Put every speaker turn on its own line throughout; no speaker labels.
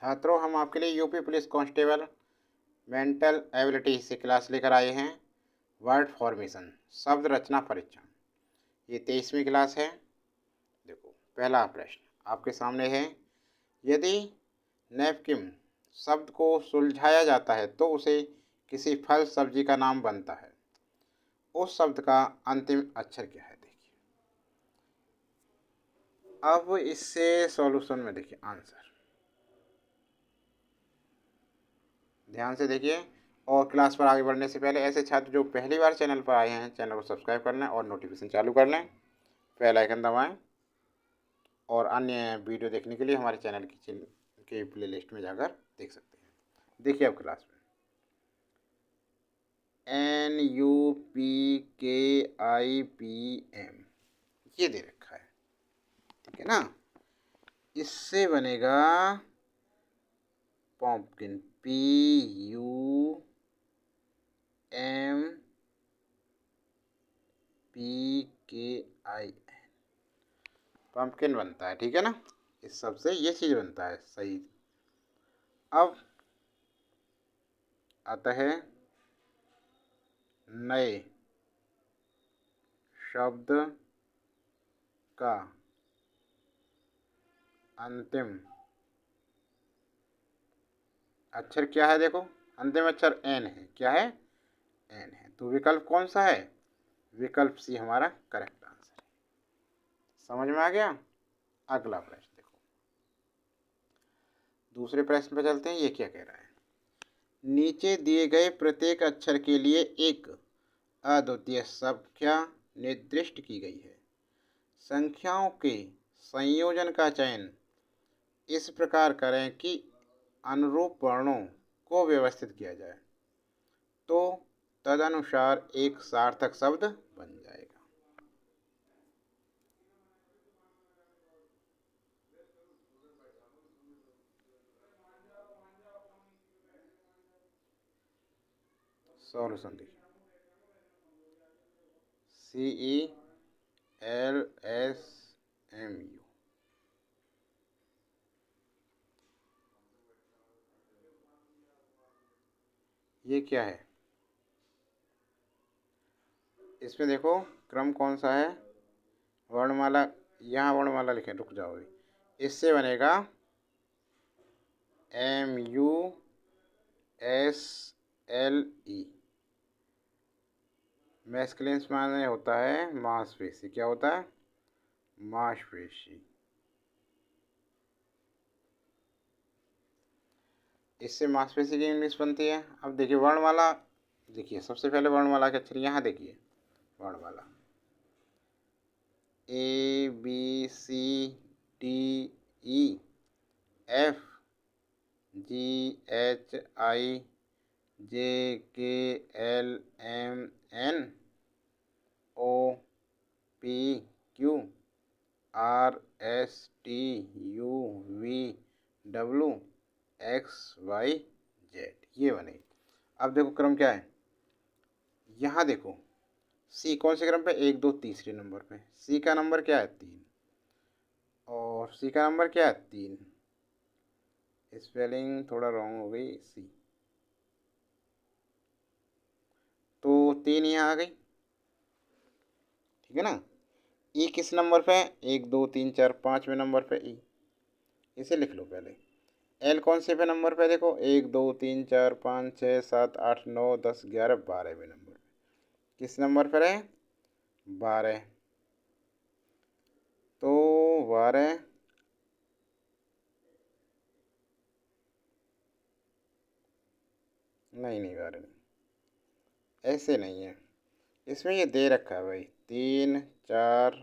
छात्रों, हम आपके लिए UP police constable mental ability से क्लास लेकर आए हैं। वर्ड फॉर्मेशन, शब्द रचना परीक्षण। ये 23वीं क्लास है। देखो, पहला प्रश्न आपके सामने है। यदि नैपकिन शब्द को सुलझाया जाता है तो उसे किसी फल सब्जी का नाम बनता है। उस शब्द का अंतिम अक्षर क्या है? देखिए, अब इससे सॉल्यूशन में देखिए आंसर ध्यान से देखिए। और क्लास पर आगे बढ़ने से पहले ऐसे छात्र जो पहली बार चैनल पर आए हैं, चैनल को सब्सक्राइब कर लें और नोटिफिकेशन चालू कर लें, बेल आइकन दबाएं और अन्य वीडियो देखने के लिए हमारे चैनल की प्लेलिस्ट में जाकर देख सकते हैं। देखिए अब क्लास में NUPKIPM ये दे रखा है, ठीक है ना। इससे बनेगा पम्पकिन, PUMPKIN, पम्पकिन बनता है, ठीक है ना। इस सब से ये चीज़ बनता है, सही। अब आता है नए शब्द का अंतिम अक्षर क्या है? देखो, अंतिम अक्षर एन है। क्या है? एन है। तो विकल्प कौन सा है? विकल्प सी हमारा करेक्ट आंसर है। समझ में आ गया? अगला प्रश्न देखो, दूसरे प्रश्न पे चलते हैं। ये क्या कह रहा है? नीचे दिए गए प्रत्येक अक्षर के लिए एक अद्वितीय संख्या निर्दिष्ट की गई है। संख्याओं के संयोजन का चयन इस प्रकार करें कि अनुरूप वर्णों को व्यवस्थित किया जाए, तो तदनुसार एक सार्थक शब्द बन जाएगा। सॉल्यूशन देखिए, CELSMU। ये क्या है? इसमें देखो क्रम कौन सा है? वर्णमाला, यहाँ वर्णमाला लिखें, रुक जाओ अभी। इससे बनेगा MUSLE। मैस्कुलिन माने होता है मांसपेशी। क्या होता है? मांसपेशी। इससे मांसपेशी की इंग्लिश बनती है। अब देखिए वर्णमाला, देखिए सबसे पहले वर्णमाला के अक्षर यहाँ देखिए। वर्णमाला ABCDEFGHIJKLMNOPQRSTUVW ये बने। अब देखो क्रम क्या है। यहाँ देखो सी कौन से क्रम पे? 1 2 तीसरे नंबर पे। सी का नंबर क्या है? 3। और सी का नंबर क्या है? 3। स्पेलिंग थोड़ा रॉन्ग हो गई। सी तो 3 यहाँ आ गई, ठीक है ना। ई किस नंबर पे? 1 2 3 4 5वें नंबर पे ई। इसे लिख लो पहले। एल कौन से पे नंबर पे? देखो 1 2 3 4 5 6 7 8 9 10 11 12वें नंबर पे। किस नंबर पर है? 12। तो 12 नहीं, 12 नहीं, ऐसे नहीं है। इसमें ये दे रखा है भाई 3 4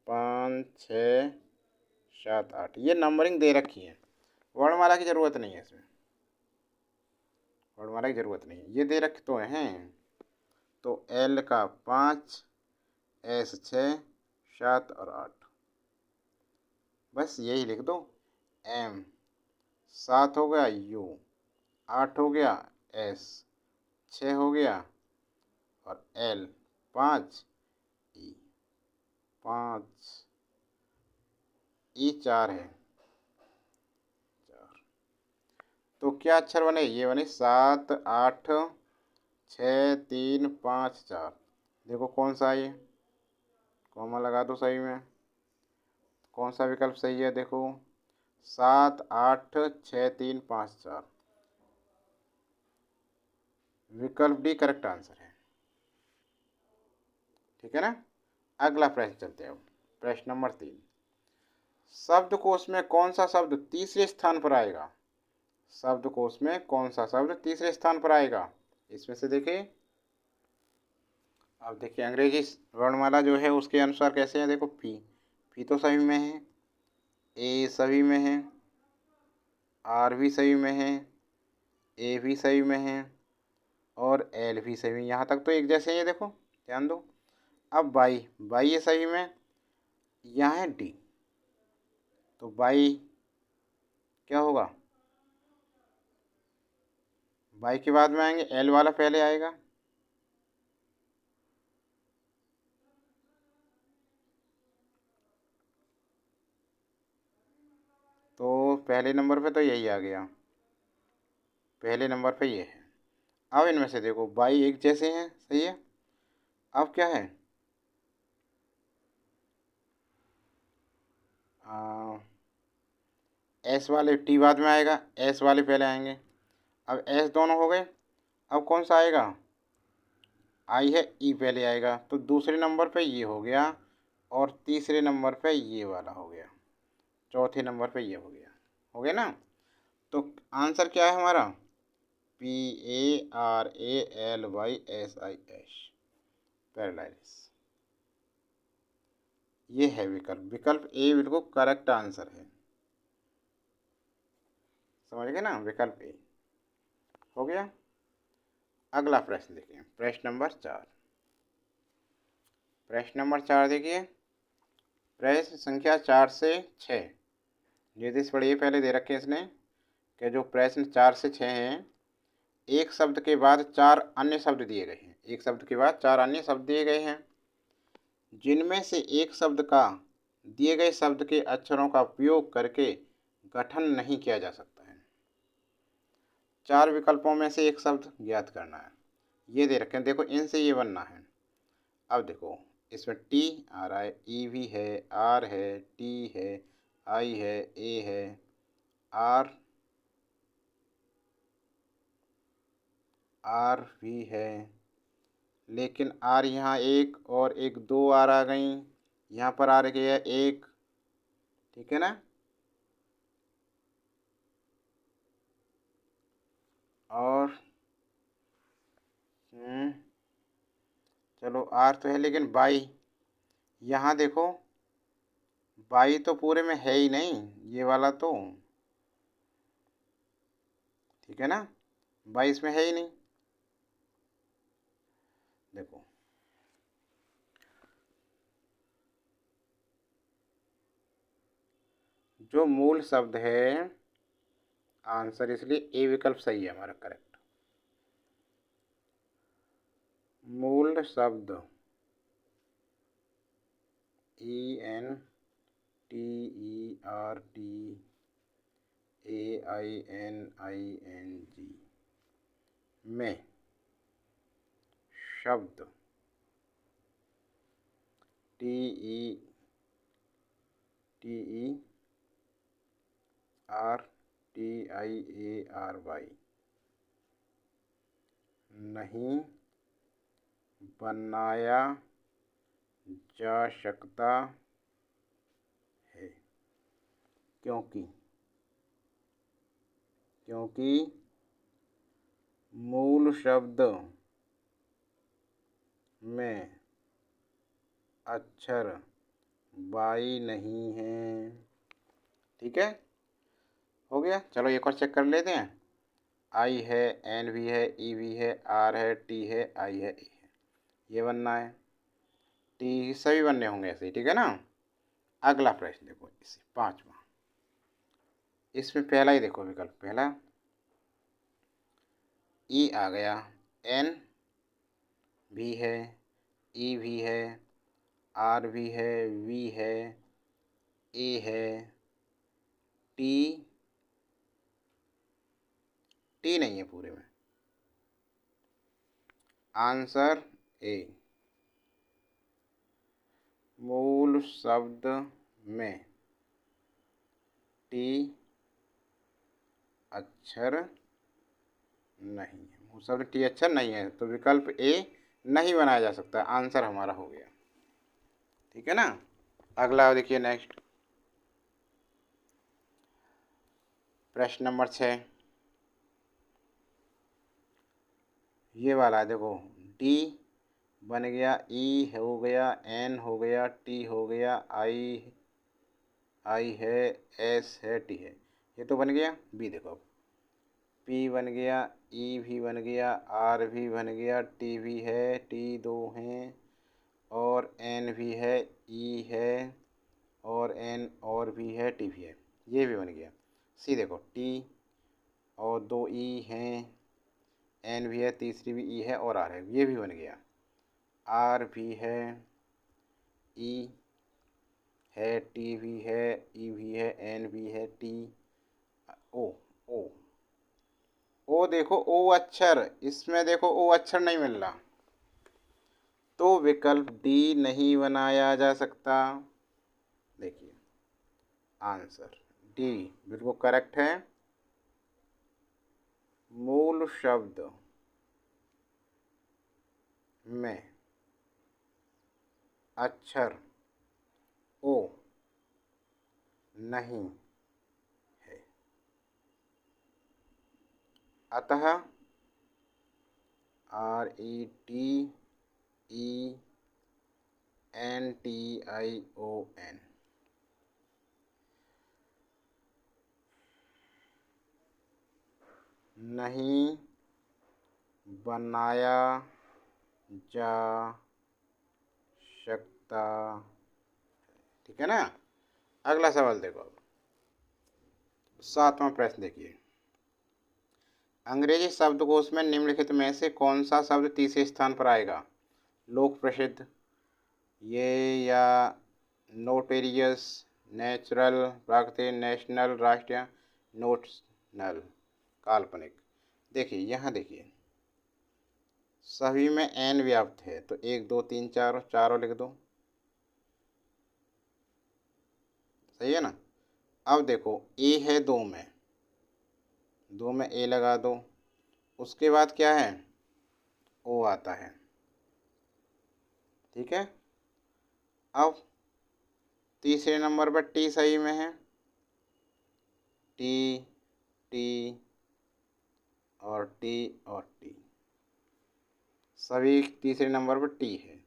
5 6 7 8, ये नंबरिंग दे रखी है। वर्णमाला की ज़रूरत नहीं है इसमें, वर्णमाला की ज़रूरत नहीं है। ये दे रखे तो हैं। तो एल का 5, एस 6, 7 और 8, बस यही लिख दो। एम 7 हो गया, यू 8 हो गया, एस 6 हो गया और एल 5, ई 5, ई 4 है, 4। तो क्या अक्षर बने? ये बने 7 8 6 3 5 4। देखो कौन सा है ये, कॉमा लगा दो सही में। कौन सा विकल्प सही है? देखो 7 8 6 3 5 4, विकल्प डी करेक्ट आंसर है। ठीक है ना। अगला प्रश्न चलते हैं। प्रश्न नंबर 3, शब्दकोश में कौन सा शब्द तीसरे स्थान पर आएगा? शब्दकोश में कौन सा शब्द तीसरे स्थान पर आएगा? इसमें से देखिए, अब देखिए अंग्रेजी वर्णमाला जो है उसके अनुसार कैसे है। देखो पी तो सभी में है, ए सभी में है, आर भी सभी में है, ए भी सभी में है और एल भी सभी में। यहाँ तक तो एक जैसे ही है। देखो ध्यान दो। अब बाई ये सभी में, यहाँ है डी, तो बाई क्या होगा? बाई के बाद में आएंगे, एल वाला पहले आएगा। तो पहले नंबर पे तो यही आ गया, पहले नंबर पे ये है। अब इनमें से देखो बाई एक जैसे हैं, सही है। अब क्या है, एस वाले टी बाद में आएगा, एस वाले पहले आएंगे। अब एस दोनों हो गए। अब कौन सा आएगा? आई है, ई पहले आएगा। तो दूसरे नंबर पे ये हो गया और तीसरे नंबर पे ये वाला हो गया, चौथे नंबर पे ये हो गया। हो गया ना। तो आंसर क्या है हमारा? PARALYSIS, paralysis. ये है विकल्प, विकल्प ए बिल्कुल करेक्ट आंसर है। समझ गए ना, विकल्प ए हो गया। अगला प्रश्न देखिए, प्रश्न नंबर 4। प्रश्न नंबर 4 देखिए, प्रश्न संख्या 4 से 6। निर्देश पढ़िए, पहले दे रखे हैं इसने कि जो प्रश्न 4 से 6 हैं, एक शब्द के बाद 4 अन्य शब्द दिए गए हैं। एक शब्द के बाद 4 अन्य शब्द दिए गए हैं, जिनमें से एक शब्द का दिए गए शब्द के अक्षरों का उपयोग करके गठन नहीं किया जा सकता है। 4 विकल्पों में से एक शब्द ज्ञात करना है। ये दे रखे हैं, देखो इनसे ये बनना है। अब देखो इसमें टी आ रहा है, ई भी है, आर है, टी है, आई है, ए है, आर भी है, लेकिन आर यहाँ एक और एक, 2 आर आ गई। यहाँ पर आ रही है एक। ठीक है ना। और चलो आर तो है, लेकिन बाई यहाँ देखो, बाई तो पूरे में है ही नहीं ये वाला तो। ठीक है ना, बाई इसमें है ही नहीं। देखो जो मूल शब्द है, आंसर इसलिए ए विकल्प सही है हमारा करेक्ट। मूल शब्द ENTERTAINING में शब्द TERTIARY नहीं बनाया जा सकता है, क्योंकि मूल शब्द में अक्षर बाई नहीं है। ठीक है, हो गया। चलो एक और चेक कर लेते हैं। आई है, एन भी है, ई भी है, आर है, टी है, आई है, ए है। ये बनना है, टी सभी बनने होंगे ऐसे ही। ठीक है ना। अगला प्रश्न देखो, इसे 5वां। इसमें पहला ही देखो विकल्प, पहला ई आ गया, एन भी है, ई भी है, आर भी है, वी है, ए है, टी टी नहीं है पूरे में। Answer A. मूल शब्द में टी अक्षर नहीं है, मूल शब्द टी अक्षर नहीं है, तो विकल्प ए नहीं बनाया जा सकता। आंसर हमारा हो गया। ठीक है ना। अगला देखिए नेक्स्ट प्रश्न नंबर 6। ये वाला है, देखो डी बन गया, ई हो गया, एन हो गया, टी हो गया, आई है, एस है, टी है। ये तो बन गया। बी देखो अब, पी बन गया, ई भी बन गया, आर भी बन गया, टी भी है, टी दो हैं, और एन भी है, ई है, और एन और भी है, टी भी है। ये भी बन गया। सी देखो, टी और दो ई हैं, एन भी है, तीसरी भी ई है और आर है, ये भी बन गया। आर भी है, ई है, टी भी है, ई भी है, एन भी है, टी, ओ ओ ओ देखो ओ अक्षर, इसमें देखो ओ अक्षर नहीं मिल रहा, तो विकल्प डी नहीं बनाया जा सकता। देखिए आंसर डी बिल्कुल करेक्ट है। मूल शब्द में अक्षर ओ नहीं है, अतः RETENTION नहीं बनाया जा सकता। ठीक है ना। अगला सवाल देखो अब, 7वां प्रश्न देखिए। अंग्रेजी शब्दकोश में निम्नलिखित में से कौन सा शब्द तीसरे स्थान पर आएगा? लोक प्रसिद्ध, ये या नोटेरियस, नेचुरल, प्राकृतिक, नेशनल, राष्ट्रीय, नोशनल, काल्पनिक। देखिए यहाँ देखिए, सभी में एन व्याप्त है, तो 1 2 3 4 चारों लिख दो। सही है ना। अब देखो ए है दो में ए लगा दो, उसके बाद क्या है, ओ आता है। ठीक है। अब तीसरे नंबर पर टी सही में है, टी टी और टी और टी, सभी तीसरे नंबर पर टी है।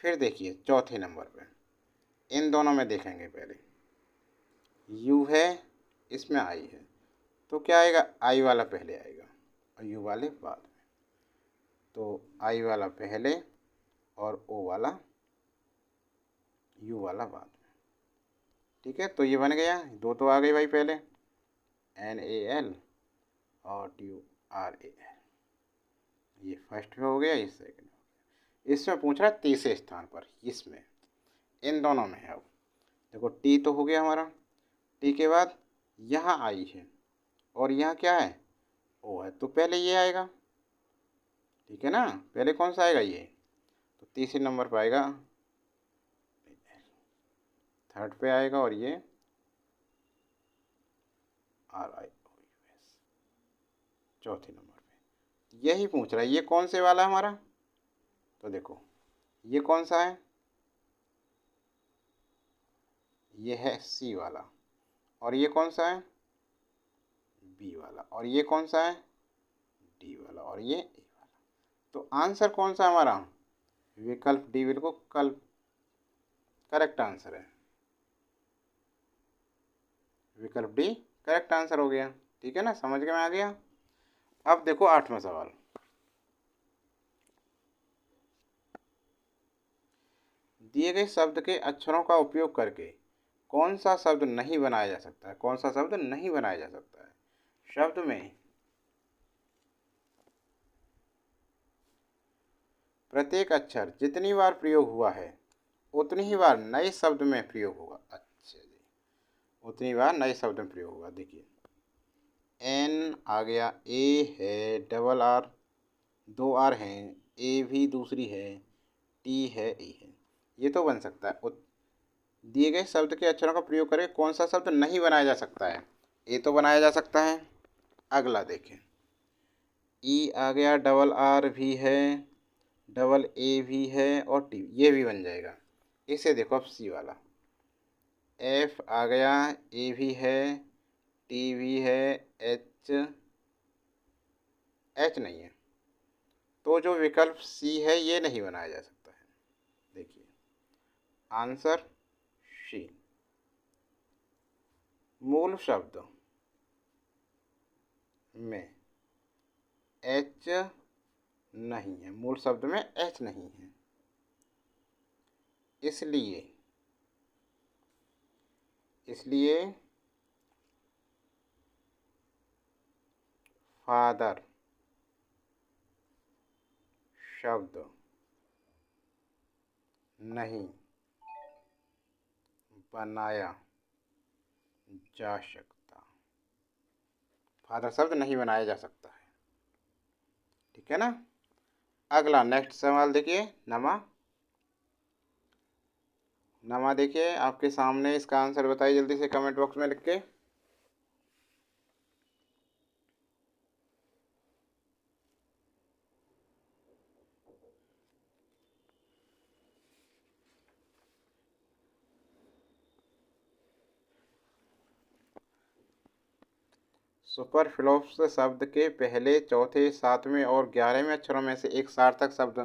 फिर देखिए चौथे नंबर पे, इन दोनों में देखेंगे पहले, यू है, इसमें आई है, तो क्या आएगा, आई वाला पहले आएगा और यू वाले बाद में। तो आई वाला पहले और ओ वाला, यू वाला बाद में। ठीक है, तो ये बन गया, दो तो आ गई भाई पहले, NAL और TURAL, ये फर्स्ट में हो गया, ये सेकंड में हो गया। इसमें पूछ रहा है तीसरे स्थान पर, इसमें इन दोनों में है। अब देखो टी तो हो गया हमारा, टी के बाद यहाँ आई है और यहाँ क्या है, ओ है, तो पहले ये आएगा। ठीक है ना, पहले कौन सा आएगा, ये, तो तीसरे नंबर पर आएगा, थर्ड पे आएगा, और ये RIOUS चौथे नंबर पे। यही पूछ रहा है, ये कौन से वाला है हमारा, तो देखो ये कौन सा है, ये है सी वाला, और ये कौन सा है, बी वाला, और ये कौन सा है, डी वाला, और ये ए वाला। तो आंसर कौन सा हमारा, विकल्प डी बिल्कुल करेक्ट आंसर है। विकल्प डी करेक्ट आंसर हो गया। ठीक है ना, समझ में आ गया। अब देखो 8वां सवाल, दिए गए शब्द के अक्षरों का उपयोग करके कौन सा शब्द नहीं बनाया जा सकता है? कौन सा शब्द नहीं बनाया जा सकता है? शब्द में प्रत्येक अक्षर जितनी बार प्रयोग हुआ है उतनी ही बार नए शब्द में प्रयोग होगा। अच्छा जी, उतनी बार नए शब्द में प्रयोग होगा। देखिए एन आ गया, ए है, डबल आर, दो आर हैं, ए भी दूसरी है, टी है, ई है। ये तो बन सकता है। दिए गए शब्द के अक्षरों का प्रयोग करके कौन सा शब्द नहीं बनाया जा सकता है? ए तो बनाया जा सकता है। अगला देखें, ई आ गया, डबल आर भी है, डबल ए भी है और टी, ये भी बन जाएगा। इसे देखो अब सी वाला, एफ आ गया, ए भी है, टी भी है, एच, एच नहीं है, तो जो विकल्प सी है ये नहीं बनाया जा सकता है। देखिए आंसर सी। मूल शब्द में एच नहीं है, मूल शब्द में एच नहीं है, इसलिए फादर शब्द नहीं बनाया जा सकता। फादर शब्द नहीं बनाया जा सकता है, ठीक है ना। अगला नेक्स्ट सवाल देखिए, नमा। नमा देखिए आपके सामने, इसका आंसर बताइए जल्दी से कमेंट बॉक्स में लिख के। सुपरफ्लुअस शब्द के पहले, चौथे, सातवें और 11वें अक्षरों में से एक सार्थक शब्द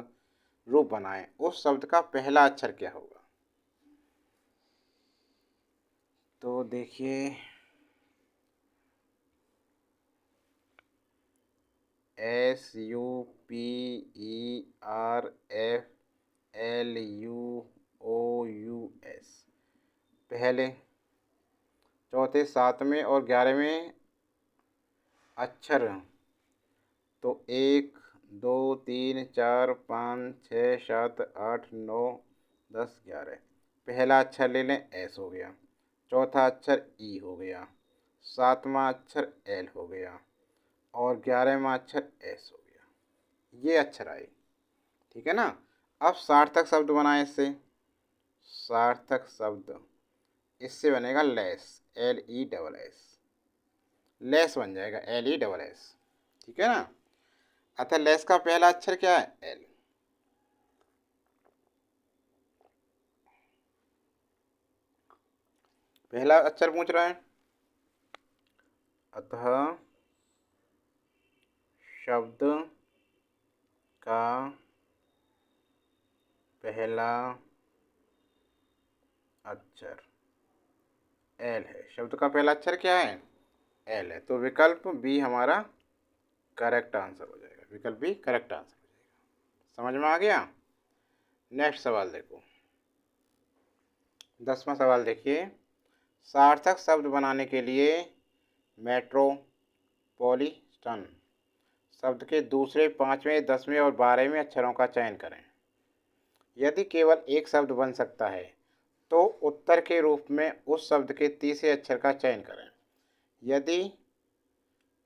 रूप बनाएं। उस शब्द का पहला अक्षर क्या होगा? तो देखिए, S U P E R F L U O U S, पहले, चौथे, सातवें और 11वें अक्षर तो 1, 2, 3, 4, 5, 6, 7, 8, 9, 10, 11। पहला अक्षर ले लें, एस हो गया, चौथा अक्षर ई हो गया, सातवां अक्षर एल हो गया और 11वां अक्षर एस हो गया। ये अक्षर आए, ठीक है ना। अब सार्थक शब्द बनाए इससे। सार्थक शब्द इससे बनेगा less, L E double S, less बन जाएगा, एल ई डबल एस, ठीक है ना। अतः लेस का पहला अक्षर क्या है? एल। पहला अक्षर पूछ रहा है। अतः शब्द का पहला अक्षर एल है। शब्द का पहला अक्षर क्या है? एल है। तो विकल्प बी हमारा करेक्ट आंसर हो जाएगा। विकल्प बी करेक्ट आंसर हो जाएगा। समझ में आ गया। नेक्स्ट सवाल देखो, 10वां सवाल देखिए। सार्थक शब्द बनाने के लिए मेट्रोपॉलिटन शब्द के दूसरे, पांचवें, 10वें और 12वें अक्षरों का चयन करें। यदि केवल एक शब्द बन सकता है तो उत्तर के रूप में उस शब्द के तीसरे अक्षर का चयन करें। यदि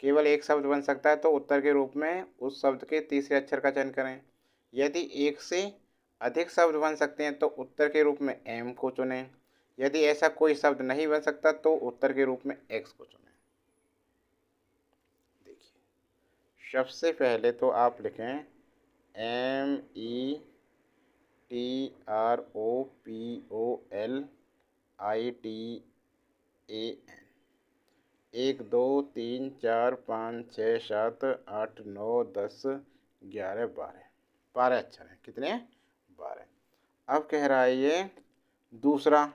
केवल एक शब्द बन सकता है तो उत्तर के रूप में उस शब्द के तीसरे अक्षर का चयन करें। यदि एक से अधिक शब्द बन सकते हैं तो उत्तर के रूप में एम को चुनें। यदि ऐसा कोई शब्द नहीं बन सकता तो उत्तर के रूप में एक्स को चुनें। देखिए, सबसे पहले तो आप लिखें METROPOLITAN। 1, 2, 3, 4, 5, 6, 7, 8, 9, 10, 11, 12, 12 अक्षर हैं। कितने? 12। अब कह रहा है ये दूसरा,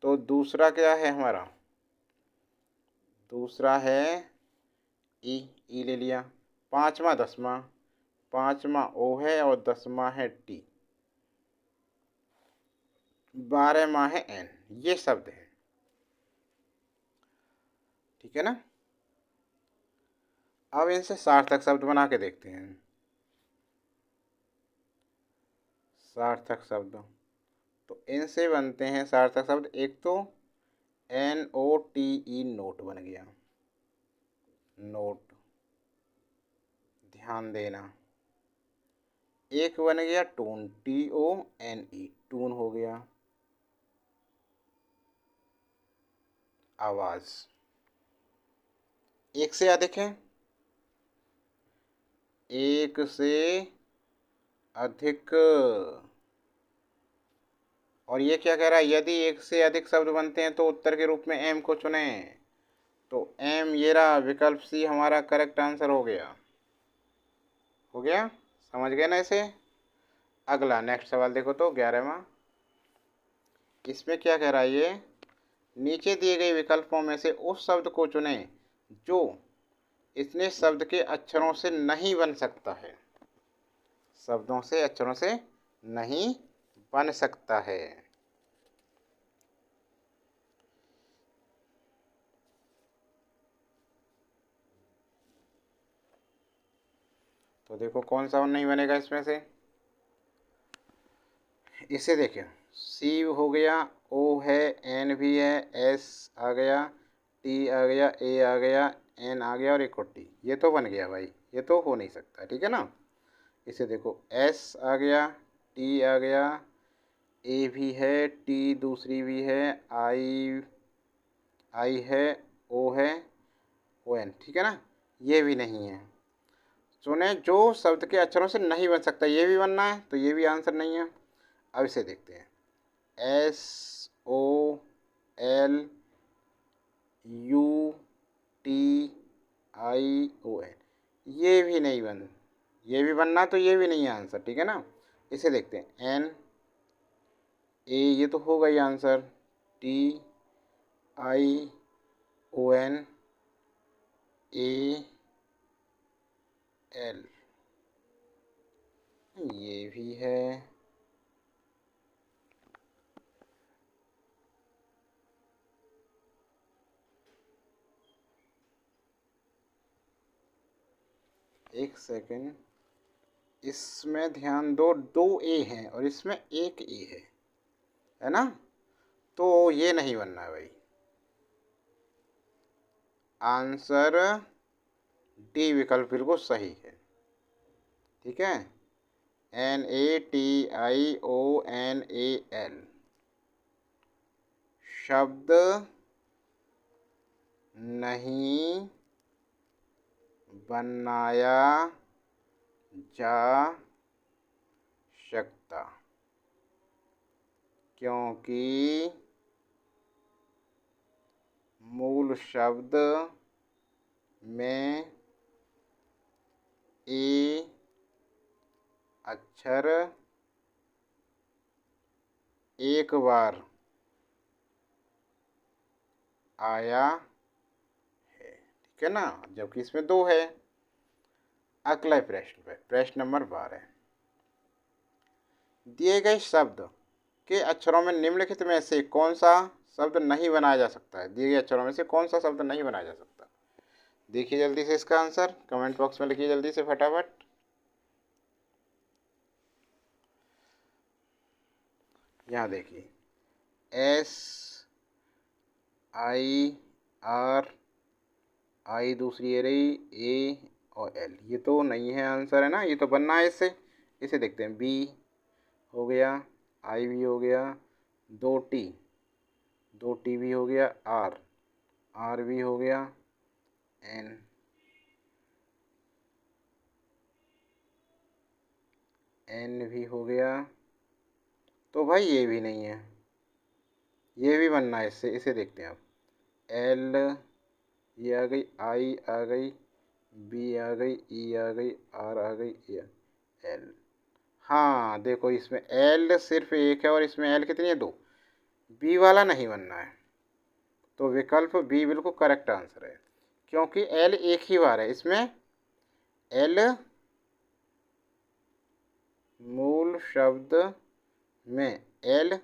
तो दूसरा क्या है हमारा? दूसरा है ई, ई ले लिया। पांचवा, 10वां, पांचवा ओ है और 10वां है टी, 12वां है एन। ये शब्द है, ठीक है ना। अब इनसे सार्थक शब्द बना के देखते हैं। सार्थक शब्द तो इनसे बनते हैं सार्थक शब्द। एक तो NOTE, नोट बन गया, नोट, ध्यान देना। एक बन गया टोन, TONE, टून हो गया, आवाज। एक से अधिक है, एक से अधिक। और ये क्या कह रहा है, यदि एक से अधिक शब्द बनते हैं तो उत्तर के रूप में एम को चुनें। तो एम ये रहा, विकल्प सी हमारा करेक्ट आंसर हो गया। हो गया, समझ गए ना इसे। अगला नेक्स्ट सवाल देखो तो 11वां। इसमें क्या कह रहा है ये, नीचे दिए गए विकल्पों में से उस शब्द को चुनें जो इतने शब्द के अक्षरों से नहीं बन सकता है। शब्दों से, अक्षरों से नहीं बन सकता है। तो देखो कौन सा नहीं बनेगा इसमें से। इसे देखिए, सी हो गया, ओ है, एन भी है, एस आ गया, टी आ गया, ए आ गया, एन आ गया और एक टी। ये तो बन गया भाई, ये तो हो नहीं सकता, ठीक है ना। इसे देखो, एस आ गया, टी आ गया, ए भी है, टी दूसरी भी है, आई है, ओ है, ओ एन, ठीक है ना। ये भी नहीं है। चुने जो शब्द के अक्षरों से नहीं बन सकता, ये भी बनना है, तो ये भी आंसर नहीं है। अब इसे देखते हैं, SOLUTION, ये भी नहीं ये भी बनना, तो ये भी नहीं है आंसर, ठीक है ना। इसे देखते हैं, NA, ये तो होगा ही आंसर, TIONAL, ये भी है। एक सेकेंड, इसमें ध्यान दो, 2 ए हैं और इसमें 1 ए है ना। तो ये नहीं बनना है भाई। आंसर डी विकल्प बिल्कुल सही है, ठीक है। NATIONAL, शब्द नहीं बनाया जा सकता क्योंकि मूल शब्द में ए अक्षर एक बार आया है, ठीक है ना, जबकि इसमें 2 है। अगला प्रश्न पे, प्रश्न नंबर 12। दिए गए शब्द के अक्षरों में निम्नलिखित में से कौन सा शब्द नहीं बनाया जा सकता है। दिए गए अक्षरों में से कौन सा शब्द नहीं बनाया जा सकता। देखिए जल्दी से इसका आंसर कमेंट बॉक्स में लिखिए जल्दी से फटाफट। यहाँ देखिए, SIR, दूसरी है रही, A और L, ये तो नहीं है आंसर, है ना, ये तो बनना है इससे। इसे देखते हैं, B हो गया, I भी हो गया, 2 T भी हो गया, R भी हो गया, N भी हो गया। तो भाई ये भी नहीं है, ये भी बनना है इससे। इसे देखते हैं अब, L ये आ गई, I आ गई, B आ गई, E आ गई, R आ गई, L। हाँ देखो, इसमें L सिर्फ एक है और इसमें L कितनी है, 2। B वाला नहीं बनना है, तो विकल्प B बिल्कुल करेक्ट आंसर है, क्योंकि L एक ही बार है। इसमें L मूल शब्द में L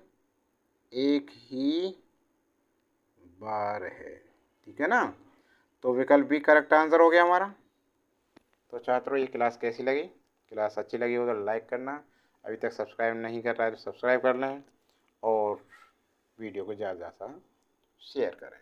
एक ही बार है, ठीक है ना। तो विकल्प भी करेक्ट आंसर हो गया हमारा। तो छात्रों, ये क्लास कैसी लगी। क्लास अच्छी लगी हो तो लाइक करना, अभी तक सब्सक्राइब नहीं कर रहा है तो सब्सक्राइब कर लें और वीडियो को ज़्यादा से शेयर करें।